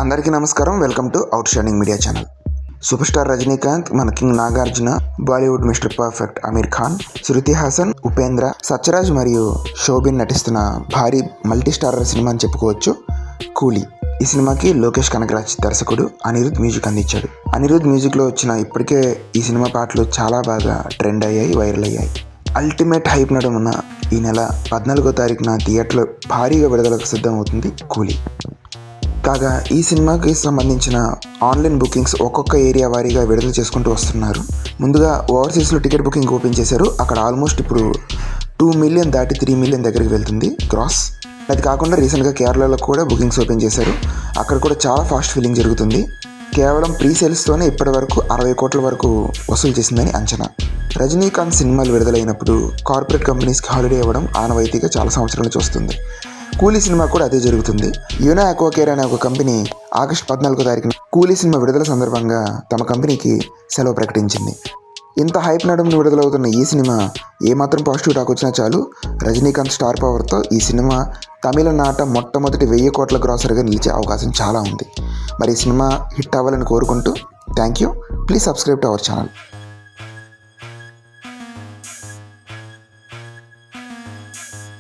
అందరికీ నమస్కారం. Welcome to out shining media channel. Super star Rajinikanth, మన king Nagarjuna, Bollywood mister perfect Aamir Khan, Shruti Haasan, Upendra, Sathyaraj మరియు శోభిన్ నటిస్తున్న భారీ మల్టీ స్టారర్ సినిమా అని చెప్పుకోవచ్చు కూలీ. ఈ సినిమాకి లోకేష్ కనగరాజ్ దర్శకుడు, అనిరుద్ మ్యూజిక్ అందించాడు. అనిరుద్ మ్యూజిక్లో వచ్చిన ఇప్పటికే ఈ సినిమా పాటలు చాలా బాగా ట్రెండ్ అయ్యాయి, వైరల్ అయ్యాయి. అల్టిమేట్ హైప్ నడుమున ఈ నెల 14వ తారీఖున థియేటర్లో భారీగా విడుదలకు సిద్ధమవుతుంది కూలీ. కాగా ఈ సినిమాకి సంబంధించిన ఆన్లైన్ బుకింగ్స్ ఒక్కొక్క ఏరియా వారీగా విడుదల చేసుకుంటూ వస్తున్నారు. ముందుగా ఓవర్సీస్లో టికెట్ బుకింగ్ ఓపెన్ చేశారు. అక్కడ ఆల్మోస్ట్ ఇప్పుడు 2 మిలియన్ దాటి 3 మిలియన్ దగ్గరికి వెళ్తుంది గ్రాస్. అది కాకుండా రీసెంట్గా కేరళలో కూడా బుకింగ్స్ ఓపెన్ చేశారు. అక్కడ కూడా చాలా ఫాస్ట్ ఫిల్లింగ్ జరుగుతుంది. కేవలం ప్రీ సేల్స్తోనే ఇప్పటి వరకు 60 కోట్ల వరకు వసూలు చేసిందని అంచనా. రజనీకాంత్ సినిమాలు విడుదలైనప్పుడు కార్పొరేట్ కంపెనీస్కి హాలిడే ఇవ్వడం ఆనవాయితీగా చాలా సంవత్సరాల నుంచి వస్తుంది. కూలీ సినిమా కూడా అదే జరుగుతుంది. యూనా అక్వాకేర్ అనే ఒక కంపెనీ ఆగస్టు 14వ తారీఖున కూలీ సినిమా విడుదల సందర్భంగా తమ కంపెనీకి సెలవు ప్రకటించింది. ఇంత హైప్ నడుమును విడుదలవుతున్న ఈ సినిమా ఏమాత్రం పాజిటివ్ టాక్ వచ్చినా చాలు, రజనీకాంత్ స్టార్ పవర్తో ఈ సినిమా తమిళనాట మొట్టమొదటి 1000 కోట్ల గ్రాసరీగా నిలిచే అవకాశం చాలా ఉంది. మరి ఈ సినిమా హిట్ అవ్వాలని కోరుకుంటూ thank you. Please subscribe to our channel.